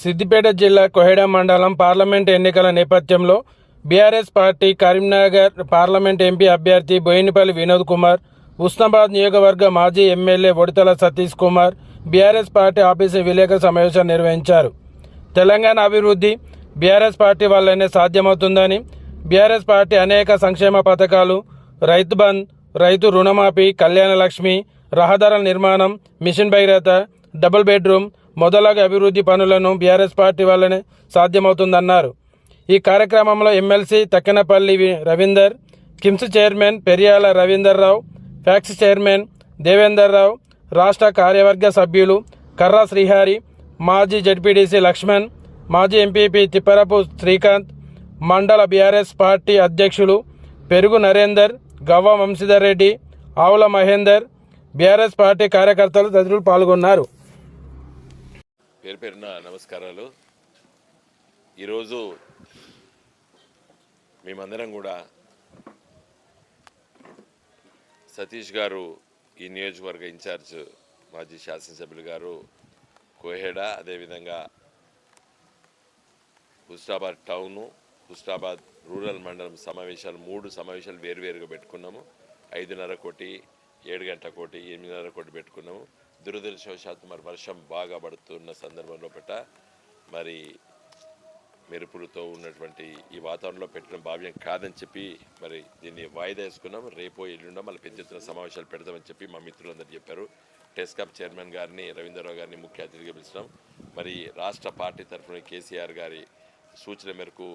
సిద్దిపేట జిల్లా కోహెడ మండలం పార్లమెంట్ ఎన్నికల నేపథ్యంలో BRS party Karimnagar parliament MP అభ్యర్థి బోయినపల్లి వినోద్ కుమార్, ఉస్నాబాద్ నియోజకవర్గ మాజీ MLA Odithala Satish Kumar BRS party office విలేకరుల సమావేశం నిర్వహించారు. తెలంగాణ అభివృద్ధి బీఆర్ఎస్ పార్టీ వల్లనే సాధ్యమవుతుందని, బీఆర్ఎస్ పార్టీ అనేక సంక్షేమ పథకాలు, రైతు బంద్, రైతు రుణమాఫీ, కళ్యాణ లక్ష్మి, రహదారుల నిర్మాణం, మిషన్ భగీరథ, డబుల్ బెడ్రూమ్ మొదలగు అభివృద్ధి పనులను బీఆర్ఎస్ పార్టీ వల్లనే సాధ్యమవుతుందన్నారు. ఈ కార్యక్రమంలో ఎమ్మెల్సీ తక్కెనపల్లి రవీందర్, కిమ్స్ చైర్మన్ పెరియాల రవీందర్ రావు, ఫ్యాక్స్ చైర్మన్ దేవేందర్ రావు, రాష్ట్ర కార్యవర్గ సభ్యులు కర్రా శ్రీహరి, మాజీ జడ్పీటీసీ లక్ష్మణ్, మాజీ ఎంపీపీ తిప్పరపు శ్రీకాంత్, మండల బీఆర్ఎస్ పార్టీ అధ్యక్షులు పెరుగు నరేందర్, గవ్వ వంశీధర్ రెడ్డి, ఆవుల మహేందర్, బీఆర్ఎస్ పార్టీ కార్యకర్తలు తదితరులు పాల్గొన్నారు. పేరు పేరున నమస్కారాలు. ఈరోజు మేమందరం కూడా సతీష్ గారు, ఈ నియోజకవర్గ ఇన్ఛార్జ్ మాజీ శాసనసభ్యులు గారు కోహెడ, అదేవిధంగా హుస్నాబాద్ టౌను, హుస్నాబాద్ రూరల్ మండలం సమావేశాలు 3 సమావేశాలు వేరువేరుగా పెట్టుకున్నాము. 5:30 కోటి, 7 గంటల కోటి, 8:30 కోటి పెట్టుకున్నాము. దురదృష్టవశాత్తు మరి వర్షం బాగా పడుతున్న సందర్భంలో మరి మెరుపులతో ఉన్నటువంటి ఈ వాతావరణంలో పెట్టడం భావ్యం కాదని చెప్పి మరి దీన్ని వాయిదా వేసుకున్నాం. రేపో ఎల్లుండో మళ్ళీ పెద్ద ఎత్తున సమావేశాలు పెడతామని చెప్పి మా మిత్రులందరూ చెప్పారు. టెస్కాప్ చైర్మన్ గారిని, రవీంద్రరావు గారిని ముఖ్య అతిథిగా పిలిచినాం. మరి రాష్ట్ర పార్టీ తరఫున కేసీఆర్ గారి సూచన మేరకు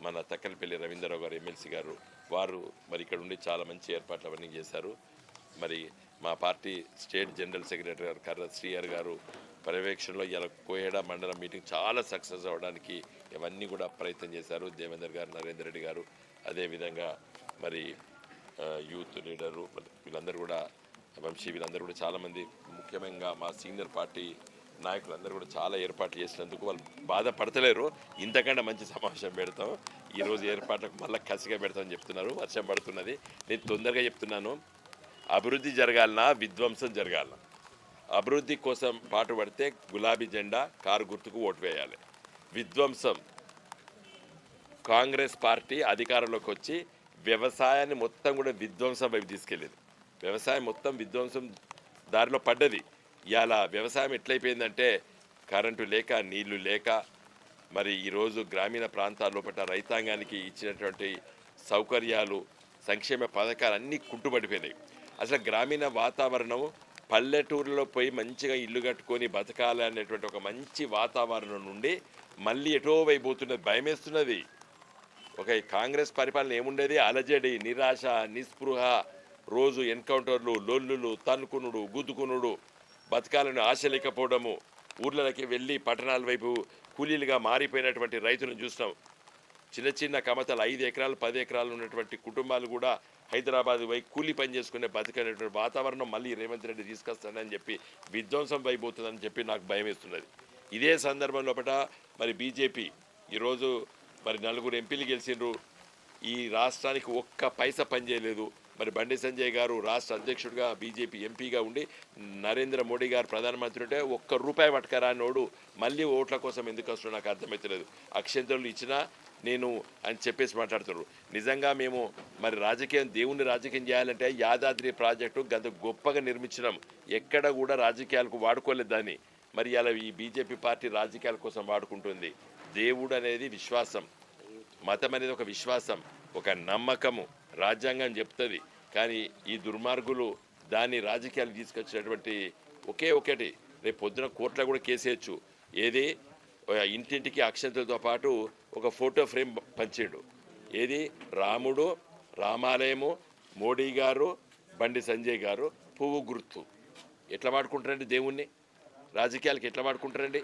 మన తక్కలపల్లి రవీంద్రరావు గారు ఎమ్మెల్సీ గారు వారు మరి ఇక్కడ ఉండి చాలా మంచి ఏర్పాట్లు అవన్నీ చేశారు. మరి మా పార్టీ స్టేట్ జనరల్ సెక్రటరీ గారు కర్ర శ్రీహరి గారు పర్యవేక్షణలో ఇలా కోహెడ మండలం మీటింగ్ చాలా సక్సెస్ అవ్వడానికి ఇవన్నీ కూడా ప్రయత్నం చేశారు. దేవేందర్ గారు, నరేందర్ రెడ్డి గారు, అదేవిధంగా మరి యూత్ లీడరు వీళ్ళందరూ కూడా, వంశీ వీళ్ళందరూ కూడా చాలామంది, ముఖ్యంగా మా సీనియర్ పార్టీ నాయకులందరూ కూడా చాలా ఏర్పాట్లు చేసినందుకు వాళ్ళు బాధపడతలేరు. ఇంతకంటే మంచి సమావేశం పెడతాం. ఈరోజు ఏర్పాట్లకు మళ్ళీ కసిగా పెడతామని చెప్తున్నారు. వర్షం పడుతున్నది. నేను తొందరగా చెప్తున్నాను, అభివృద్ధి జరగాలన్నా విధ్వంసం జరగాలన్నా, అభివృద్ధి కోసం పాటుపడితే గులాబీ జెండా కారు గుర్తుకు ఓటు వేయాలి. విధ్వంసం, కాంగ్రెస్ పార్టీ అధికారంలోకి వచ్చి వ్యవసాయాన్ని మొత్తం కూడా విధ్వంసం వైపు తీసుకెళ్ళింది. వ్యవసాయం మొత్తం విధ్వంసం దారిలో పడ్డది. ఇవాళ వ్యవసాయం ఎట్లయిపోయిందంటే కరెంటు లేక, నీళ్లు లేక, మరి ఈరోజు గ్రామీణ ప్రాంతాల్లో రైతాంగానికి ఇచ్చినటువంటి సౌకర్యాలు, సంక్షేమ పథకాలు అన్నీ కుంటుపడిపోయినాయి. అసలు గ్రామీణ వాతావరణం, పల్లెటూరులో పోయి మంచిగా ఇల్లు కట్టుకొని బతకాలి అనేటువంటి ఒక మంచి వాతావరణం నుండి మళ్ళీ ఎటో వైపోతున్నది. భయమేస్తున్నది. ఒక కాంగ్రెస్ పరిపాలన ఏముండేది? అలజడి, నిరాశ, నిస్పృహ, రోజు ఎన్కౌంటర్లు, లొల్లులు, తన్నుకునుడు, గుద్దుకునుడు, బతకాలని ఆశ లేకపోవడము, ఊర్లకి వెళ్ళి పట్టణాల వైపు కూలీలుగా మారిపోయినటువంటి రైతులను చూసినాం. చిన్న చిన్న కమతలు 5 ఎకరాలు 10 ఎకరాలు ఉన్నటువంటి కుటుంబాలు కూడా హైదరాబాద్ పోయి కూలీ పని చేసుకునే బతికినటువంటి వాతావరణం మళ్ళీ రేవంత్ రెడ్డి తీసుకొస్తాడని చెప్పి విధ్వంసం అయిపోతుందని చెప్పి నాకు భయం వేస్తున్నది. ఇదే సందర్భంలో మరి బీజేపీ ఈరోజు మరి 4 ఎంపీలు గెలిచిండ్రు. ఈ రాష్ట్రానికి ఒక్క పైసా పనిచేయలేదు. మరి బండి సంజయ్ గారు రాష్ట్ర అధ్యక్షుడిగా బీజేపీ ఎంపీగా ఉండి, నరేంద్ర మోడీ గారు ప్రధానమంత్రి ఉంటే ₹1 పట్టుకరానోడు మళ్ళీ ఓట్ల కోసం ఎందుకు వస్తున్నాడు నాకు అర్థమవుతలేదు. అక్షంతలు ఇచ్చినా నేను అని చెప్పేసి మాట్లాడుతున్నారు. నిజంగా మేము మరి రాజకీయం, దేవుణ్ణి రాజకీయం చేయాలంటే యాదాద్రి ప్రాజెక్టు గత గొప్పగా నిర్మించినాం. ఎక్కడ కూడా రాజకీయాలకు వాడుకోలేదు దాన్ని. మరి ఇలా ఈ బీజేపీ పార్టీ రాజకీయాల కోసం వాడుకుంటుంది. దేవుడు అనేది విశ్వాసం, మతం అనేది ఒక విశ్వాసం, ఒక నమ్మకము, రాజ్యాంగం చెప్తుంది. కానీ ఈ దుర్మార్గులు దాన్ని రాజకీయాలు తీసుకొచ్చినటువంటి ఒకటి, రేపు పొద్దున కోర్టులో కూడా కేసేయచ్చు. ఏది ఇంటింటికి అక్షంతలతో పాటు ఒక ఫోటో ఫ్రేమ్ పంచాడు. ఏది రాముడు, రామాలయము, మోడీ గారు, బండి సంజయ్ గారు, పువ్వు గుర్తు. ఎట్లా వాడుకుంటారండి దేవుణ్ణి? రాజకీయాలకు ఎట్లా వాడుకుంటారండి?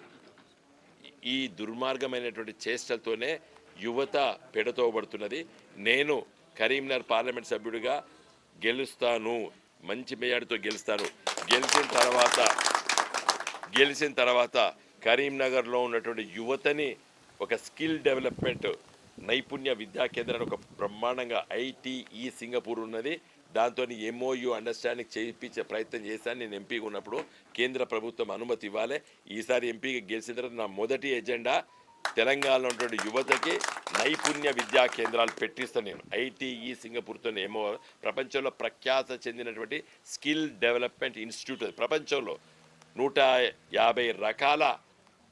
ఈ దుర్మార్గమైనటువంటి చేష్టలతోనే యువత పెడతోబడుతున్నది. నేను కరీంనగర్ పార్లమెంట్ సభ్యుడిగా గెలుస్తాను, మంచి మేయాడితో గెలుస్తాను. గెలిచిన తర్వాత కరీంనగర్లో ఉన్నటువంటి యువతని ఒక స్కిల్ డెవలప్మెంట్, నైపుణ్య విద్యా కేంద్రాన్ని ఒక బ్రహ్మాండంగా ITE సింగపూర్ ఉన్నది, దాంతో ఎంఓయూ అండర్స్టాండింగ్ చేయించే ప్రయత్నం చేశాను. నేను ఎంపీగా ఉన్నప్పుడు కేంద్ర ప్రభుత్వం అనుమతి ఇవ్వాలి. ఈసారి ఎంపీగా గెలిచిన తర్వాత నా మొదటి ఎజెండా తెలంగాణలో ఉన్నటువంటి యువతకి నైపుణ్య విద్యా కేంద్రాలు పెట్టిస్తాను. నేను ఐటీఈ సింగపూర్తో ఏమో ప్రపంచంలో ప్రఖ్యాత చెందినటువంటి స్కిల్ డెవలప్మెంట్ ఇన్స్టిట్యూట్ అది. ప్రపంచంలో 150 రకాల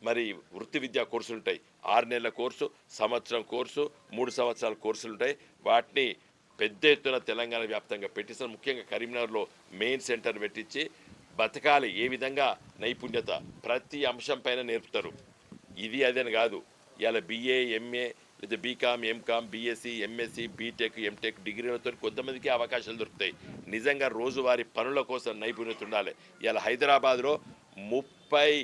మరి వృత్తి విద్యా కోర్సులు ఉంటాయి. 6 నెలల కోర్సు, సంవత్సరం కోర్సు, 3 సంవత్సరాల కోర్సులు ఉంటాయి. వాటిని పెద్ద ఎత్తున తెలంగాణ వ్యాప్తంగా పెట్టిస్తాను. ముఖ్యంగా కరీంనగర్లో మెయిన్ సెంటర్ పెట్టించి బతకాలి ఏ విధంగా నైపుణ్యత ప్రతి అంశం పైన నేర్పుతారు. ఇది అదని కాదు, ఇవాళ BA, MA లేదా BCom, MCom, BSc, MSc, BTech, MTech డిగ్రీలతో కొంతమందికి అవకాశాలు దొరుకుతాయి. నిజంగా రోజువారీ పనుల కోసం నైపుణ్యత ఉండాలి. ఇవాళ హైదరాబాద్లో 30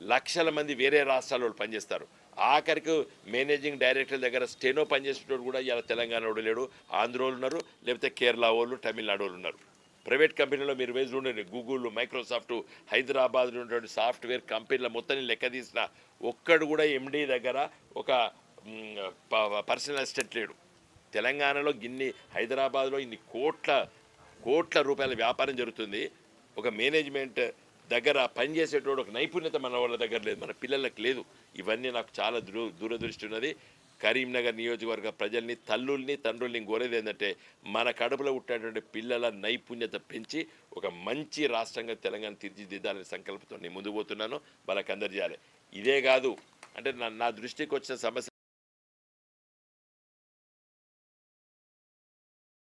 లక్షల మంది వేరే రాష్ట్రాల వాళ్ళు పనిచేస్తారు. ఆఖరికి మేనేజింగ్ డైరెక్టర్ దగ్గర స్టెనో పనిచేసేటోడు కూడా ఇలా తెలంగాణ వాళ్ళు లేడు. ఆంధ్రోళ్ళు ఉన్నారు, లేకపోతే కేరళ వాళ్ళు, తమిళనాడు వాళ్ళు ఉన్నారు. ప్రైవేట్ కంపెనీలో మీరు వేసి ఉండండి, గూగుల్, మైక్రోసాఫ్ట్, హైదరాబాద్లో ఉన్నటువంటి సాఫ్ట్వేర్ కంపెనీల మొత్తాన్ని లెక్క తీసిన ఒక్కడు కూడా MD దగ్గర ఒక పర్సనల్ అసిస్టెంట్ లేడు. తెలంగాణలో హైదరాబాద్లో ఇన్ని కోట్ల రూపాయల వ్యాపారం జరుగుతుంది. ఒక మేనేజ్మెంట్ దగ్గర పనిచేసేటోడు ఒక నైపుణ్యత మన వాళ్ళ దగ్గర లేదు, మన పిల్లలకు లేదు. ఇవన్నీ నాకు చాలా దూరదృష్టి ఉన్నది. కరీంనగర్ నియోజకవర్గ ప్రజల్ని, తల్లుల్ని, తండ్రుల్ని కోరేది ఏంటంటే మన కడుపులో పుట్టినటువంటి పిల్లల నైపుణ్యత పెంచి ఒక మంచి రాష్ట్రంగా తెలంగాణ తీర్చిదిద్దాలనే సంకల్పంతో నేను ముందుకు పోతున్నాను. వాళ్ళకి అందరు చేయాలి. ఇదే కాదు అంటే నా దృష్టికి వచ్చిన సమస్య